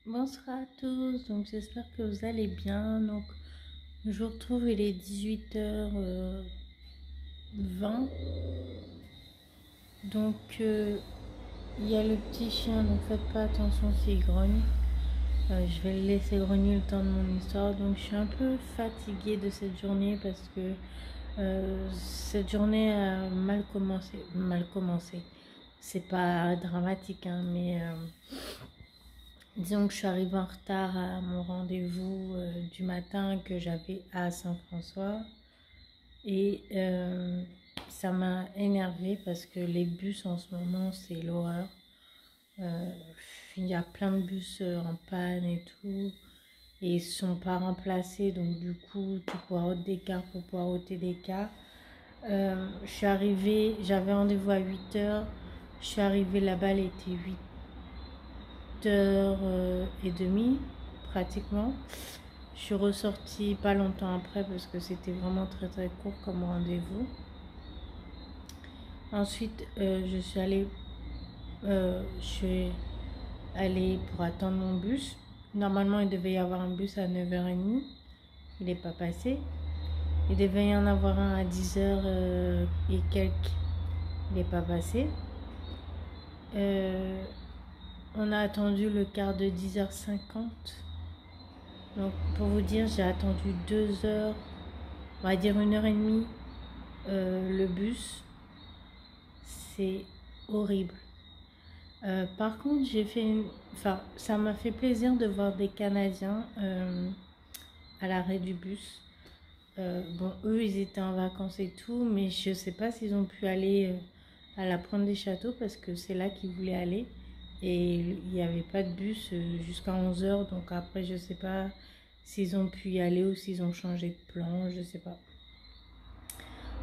Bonsoir à tous, donc j'espère que vous allez bien. Donc je vous retrouve, il est 18h20. Donc il y a le petit chien, donc faites pas attention s'il grogne. Je vais le laisser grogner le temps de mon histoire. Donc je suis un peu fatiguée de cette journée parce que cette journée a mal commencé. Mal commencé. C'est pas dramatique, hein, mais disons que je suis arrivée en retard à mon rendez-vous du matin que j'avais à Saint-François et ça m'a énervée parce que les bus en ce moment c'est l'horreur. Euh, il y a plein de bus en panne et tout et ils sont pas remplacés, donc du coup tu poireautes des cars pour poireauter des cars. Je suis arrivée, j'avais rendez-vous à 8h, je suis arrivée là-bas, il était 8h30 pratiquement. Je suis ressortie pas longtemps après parce que c'était vraiment très très court comme rendez-vous. Ensuite, je suis allée pour attendre mon bus. Normalement, il devait y avoir un bus à 9h30. Il n'est pas passé. Il devait y en avoir un à 10h et quelques. Il n'est pas passé. On a attendu le quart de 10h50. Donc, pour vous dire, j'ai attendu 2 heures, on va dire 1h30, le bus. C'est horrible. Par contre, ça m'a fait plaisir de voir des Canadiens à l'arrêt du bus. Bon, eux, ils étaient en vacances et tout, mais je sais pas s'ils ont pu aller à la Pointe des Châteaux parce que c'est là qu'ils voulaient aller. Et il n'y avait pas de bus jusqu'à 11h, donc après, je sais pas s'ils ont pu y aller ou s'ils ont changé de plan, je sais pas.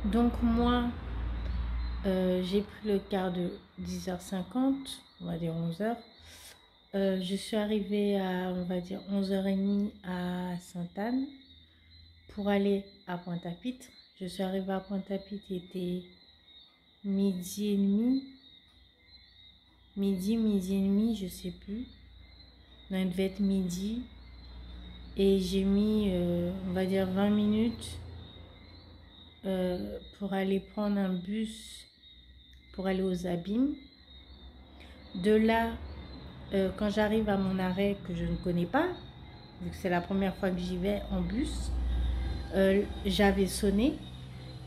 Donc moi, j'ai pris le quart de 10h50, on va dire 11h. Je suis arrivée à, on va dire, 11h30 à Sainte-Anne pour aller à Pointe-à-Pitre. Je suis arrivée à Pointe-à-Pitre, il était midi et demi. Midi et demi, je sais plus. Non, il devait être midi. Et j'ai mis, on va dire, 20 minutes pour aller prendre un bus pour aller aux Abîmes. De là, quand j'arrive à mon arrêt que je ne connais pas, vu que c'est la première fois que j'y vais en bus, j'avais sonné.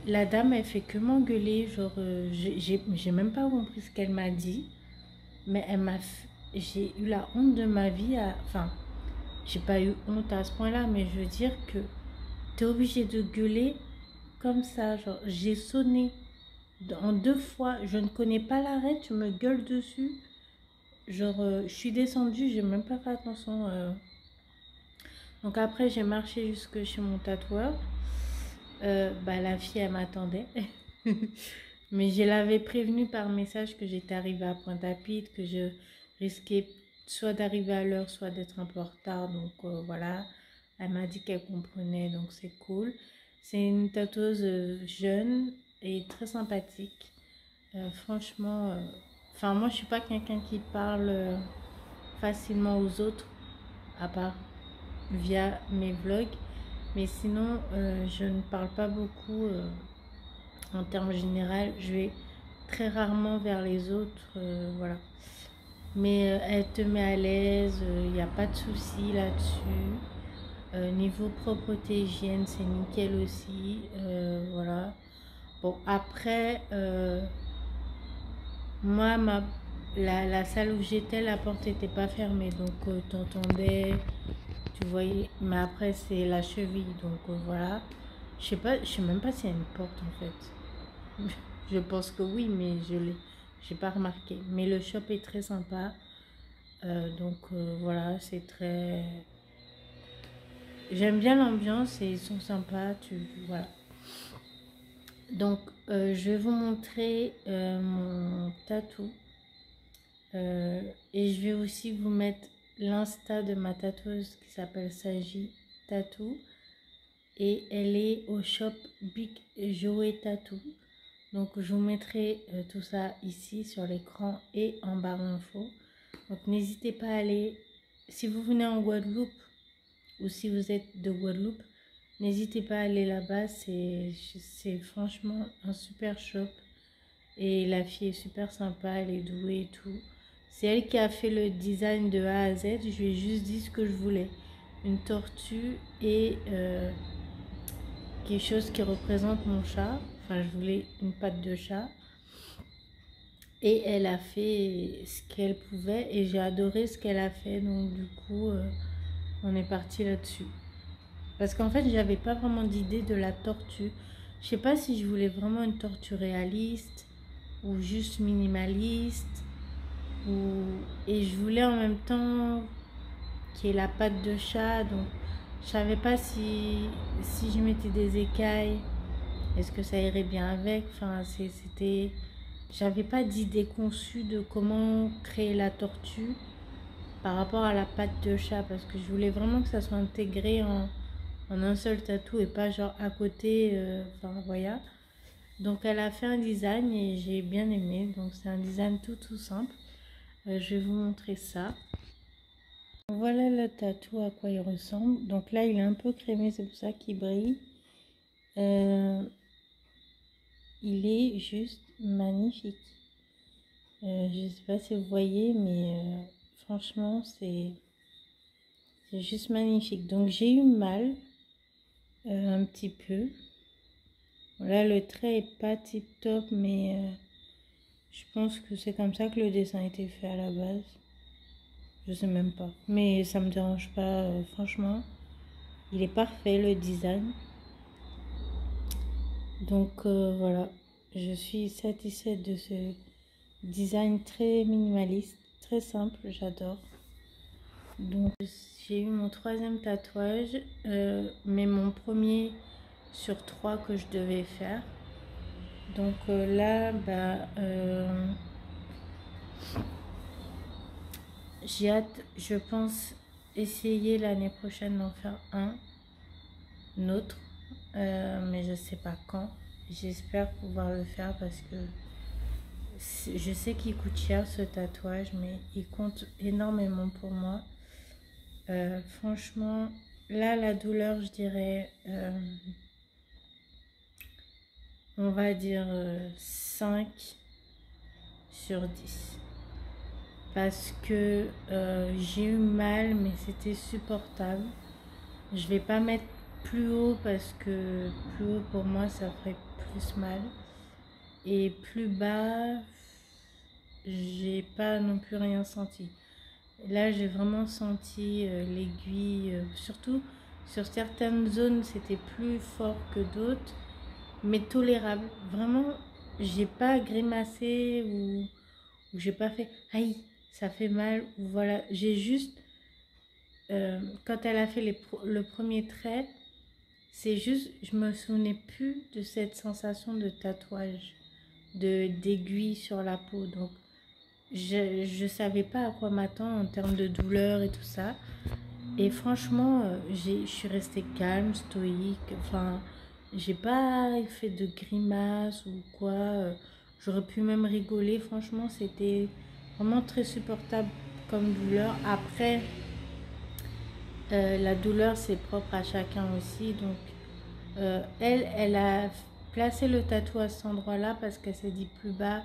La dame, elle fait que m'engueuler, genre, j'ai même pas compris ce qu'elle m'a dit, mais j'ai eu la honte de ma vie, enfin, j'ai pas eu honte à ce point-là, mais je veux dire que t'es obligé de gueuler comme ça, genre, j'ai sonné en 2 fois, je ne connais pas l'arrêt, tu me gueules dessus, genre, je suis descendue, j'ai même pas fait attention, donc après j'ai marché jusque chez mon tatoueur. La fille elle m'attendait. Mais je l'avais prévenue par message que j'étais arrivée à Pointe-à-Pitre, que je risquais soit d'arriver à l'heure, soit d'être un peu en retard. Donc voilà, elle m'a dit qu'elle comprenait, donc c'est cool. C'est une tatoueuse jeune et très sympathique. Franchement, moi je suis pas quelqu'un qui parle facilement aux autres, à part via mes vlogs. Mais sinon, je ne parle pas beaucoup en termes généraux. Je vais très rarement vers les autres, voilà. Mais elle te met à l'aise, il n'y a pas de souci là-dessus. Niveau propreté, hygiène, c'est nickel aussi, voilà. Bon, après, moi, la salle où j'étais, la porte n'était pas fermée, donc t'entendais, tu voyais. Mais après, c'est la cheville, donc voilà. Je sais même pas s'il y a une porte en fait. Je pense que oui, mais j'ai pas remarqué. Mais le shop est très sympa, donc voilà, c'est très. J'aime bien l'ambiance et ils sont sympas, voilà. Donc, je vais vous montrer mon tatou. Et je vais aussi vous mettre l'insta de ma tatoueuse qui s'appelle Sagi Tattoo. Et elle est au shop Big Joey Tattoo. Donc, je vous mettrai tout ça ici sur l'écran et en barre d'infos. Donc, n'hésitez pas à aller si vous venez en Guadeloupe ou si vous êtes de Guadeloupe, n'hésitez pas à aller là-bas. C'est franchement un super shop. Et la fille est super sympa, elle est douée et tout. C'est elle qui a fait le design de A à Z. Je lui ai juste dit ce que je voulais. Une tortue et quelque chose qui représente mon chat. Enfin, je voulais une patte de chat. Et elle a fait ce qu'elle pouvait et j'ai adoré ce qu'elle a fait. Donc du coup, on est parti là-dessus. Parce qu'en fait, j'avais pas vraiment d'idée de la tortue. Je sais pas si je voulais vraiment une tortue réaliste ou juste minimaliste. Et je voulais en même temps qu'il y ait la patte de chat. Donc je savais pas si je mettais des écailles, est-ce que ça irait bien avec. Enfin, c'était... J'avais pas d'idée conçue de comment créer la tortue par rapport à la patte de chat. Parce que je voulais vraiment que ça soit intégré en un seul tatou et pas genre à côté. Enfin, voilà. Donc elle a fait un design et j'ai bien aimé. Donc c'est un design tout simple. Je vais vous montrer ça. Voilà le tatou à quoi il ressemble. Donc là il est un peu crémé, c'est pour ça qu'il brille. Il est juste magnifique. Je sais pas si vous voyez, mais franchement c'est juste magnifique. Donc j'ai eu mal un petit peu. Là le trait est pas tip top, mais je pense que c'est comme ça que le dessin a été fait à la base. Je sais même pas. Mais ça me dérange pas, franchement. Il est parfait le design. Donc voilà. Je suis satisfaite de ce design très minimaliste, très simple, j'adore. Donc j'ai eu mon 3e tatouage, mais mon premier sur 3 que je devais faire. Donc là, j'ai hâte, je pense, essayer l'année prochaine d'en faire un autre, mais je sais pas quand. J'espère pouvoir le faire parce que je sais qu'il coûte cher ce tatouage, mais il compte énormément pour moi. Franchement, là la douleur, je dirais, on va dire 5 sur 10. Parce que j'ai eu mal, mais c'était supportable. Je vais pas mettre plus haut parce que plus haut pour moi ça ferait plus mal. Et plus bas, j'ai pas non plus rien senti. Là j'ai vraiment senti l'aiguille, surtout sur certaines zones c'était plus fort que d'autres, mais tolérable. Vraiment, j'ai pas grimacé ou j'ai pas fait aïe, ça fait mal. Ou voilà, j'ai juste, quand elle a fait le premier trait, c'est juste, je me souvenais plus de cette sensation de tatouage, d'aiguille sur la peau. Donc je savais pas à quoi m'attendre en termes de douleur et tout ça. Et franchement, je suis restée calme, stoïque. Enfin, j'ai pas fait de grimaces ou quoi. J'aurais pu même rigoler. Franchement, c'était vraiment très supportable comme douleur. Après, la douleur, c'est propre à chacun aussi. Donc, elle a placé le tatou à cet endroit-là parce qu'elle s'est dit plus bas,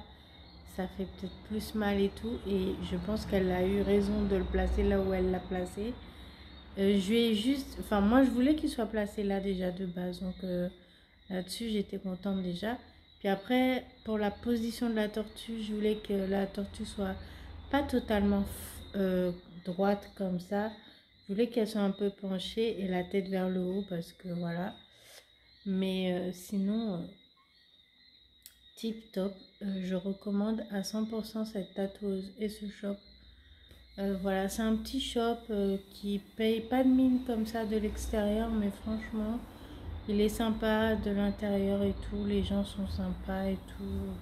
ça fait peut-être plus mal et tout. Et je pense qu'elle a eu raison de le placer là où elle l'a placé. Je vais juste, enfin moi je voulais qu'il soit placé là déjà de base, donc là-dessus j'étais contente déjà. Puis après pour la position de la tortue, je voulais que la tortue soit pas totalement droite comme ça. Je voulais qu'elle soit un peu penchée et la tête vers le haut parce que voilà. Mais sinon tip top, je recommande à 100% cette tatoueuse et ce shop. Voilà, c'est un petit shop qui paye pas de mine comme ça de l'extérieur, mais franchement, il est sympa de l'intérieur et tout. Les gens sont sympas et tout.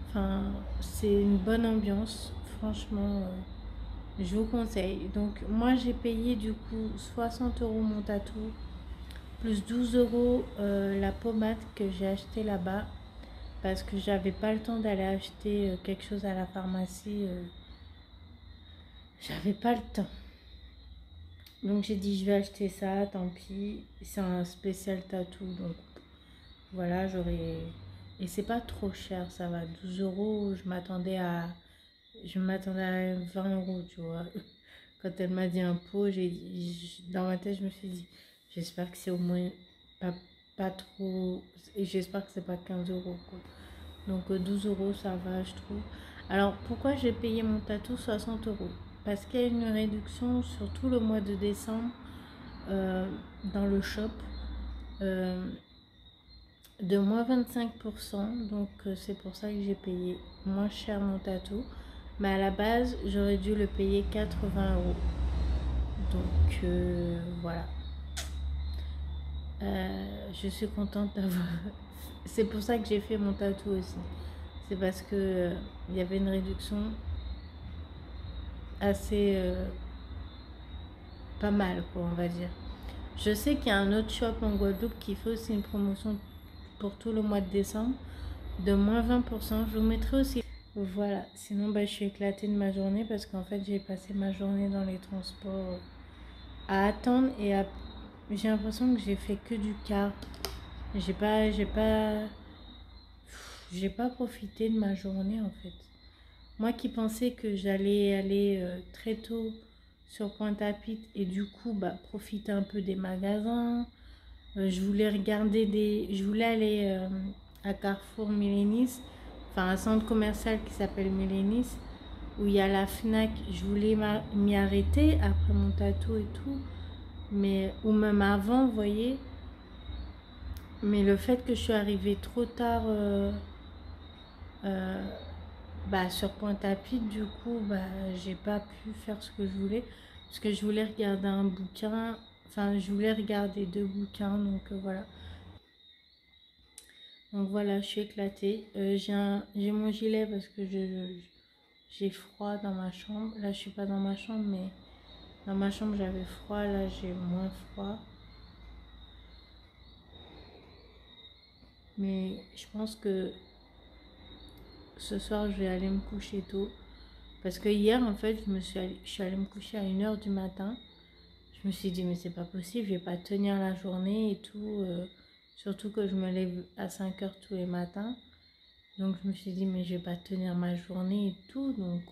Enfin, c'est une bonne ambiance. Franchement, je vous conseille. Donc, moi, j'ai payé du coup 60 € mon tatou, plus 12 € la pommade que j'ai acheté là-bas, parce que j'avais pas le temps d'aller acheter quelque chose à la pharmacie. J'avais pas le temps. Donc j'ai dit je vais acheter ça, tant pis. C'est un spécial tatou, donc voilà, j'aurais... Et c'est pas trop cher, ça va, 12 euros. Je m'attendais à 20 euros, tu vois. Quand elle m'a dit impôt, dans ma tête, je me suis dit, j'espère que c'est au moins pas, pas trop... Et j'espère que c'est pas 15 euros, quoi. Donc 12 euros, ça va, je trouve. Alors, pourquoi j'ai payé mon tatou 60 euros? Parce qu'il y a une réduction sur tout le mois de décembre euh, dans le shop euh, de moins 25%. Donc, c'est pour ça que j'ai payé moins cher mon tatou. Mais à la base, j'aurais dû le payer 80 euros. Donc, voilà. Je suis contente d'avoir... C'est pour ça que j'ai fait mon tatou aussi. C'est parce que il y avait une réduction assez pas mal, quoi, on va dire. Je sais qu'il y a un autre shop en Guadeloupe qui fait aussi une promotion pour tout le mois de décembre de moins 20%. Je vous mettrai aussi. Voilà, sinon bah, je suis éclatée de ma journée parce qu'en fait j'ai passé ma journée dans les transports à attendre et à... J'ai l'impression que j'ai fait que du car. J'ai pas profité de ma journée en fait. Moi qui pensais que j'allais aller très tôt sur Pointe-à-Pitre et du coup bah, profiter un peu des magasins. Je voulais aller à Carrefour Millénis, enfin un centre commercial qui s'appelle Millénis, où il y a la Fnac. Je voulais m'y arrêter après mon tatou et tout, mais ou même avant, vous voyez. Mais le fait que je suis arrivée trop tard euh, bah, sur Pointe-à-Pitre, du coup, bah, j'ai pas pu faire ce que je voulais. Parce que je voulais regarder un bouquin. Enfin, je voulais regarder deux bouquins. Donc voilà. Donc voilà, je suis éclatée. J'ai mon gilet parce que j'ai froid dans ma chambre. Là, je suis pas dans ma chambre, mais dans ma chambre, j'avais froid. Là, j'ai moins froid. Mais je pense que ce soir, je vais aller me coucher tôt. Parce que hier, en fait, je suis allée me coucher à 1 h du matin. Je me suis dit, mais c'est pas possible, je vais pas tenir la journée et tout. Surtout que je me lève à 5 h tous les matins. Donc je me suis dit, mais je vais pas tenir ma journée et tout. Donc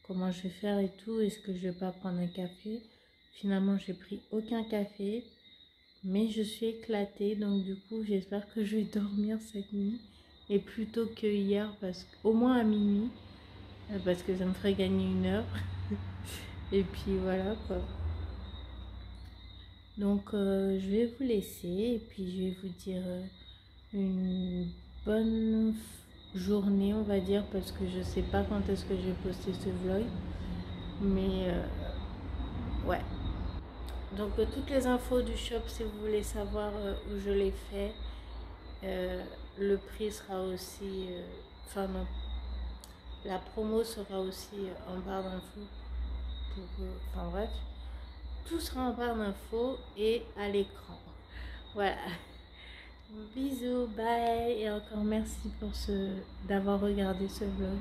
comment je vais faire et tout. Est-ce que je vais pas prendre un café? Finalement, j'ai pris aucun café. Mais je suis éclatée. Donc du coup, j'espère que je vais dormir cette nuit. Et plus tôt que hier, au moins à minuit. Parce que ça me ferait gagner 1 heure. Et puis voilà quoi. Donc je vais vous laisser et puis je vais vous dire une bonne journée on va dire parce que je sais pas quand est-ce que je vais poster ce vlog. Mais ouais. Donc toutes les infos du shop si vous voulez savoir où je l'ai fait. Le prix sera aussi... Enfin non. La promo sera aussi en barre d'infos. Enfin bref. Tout sera en barre d'infos et à l'écran. Voilà. Bisous, bye et encore merci d'avoir regardé ce vlog.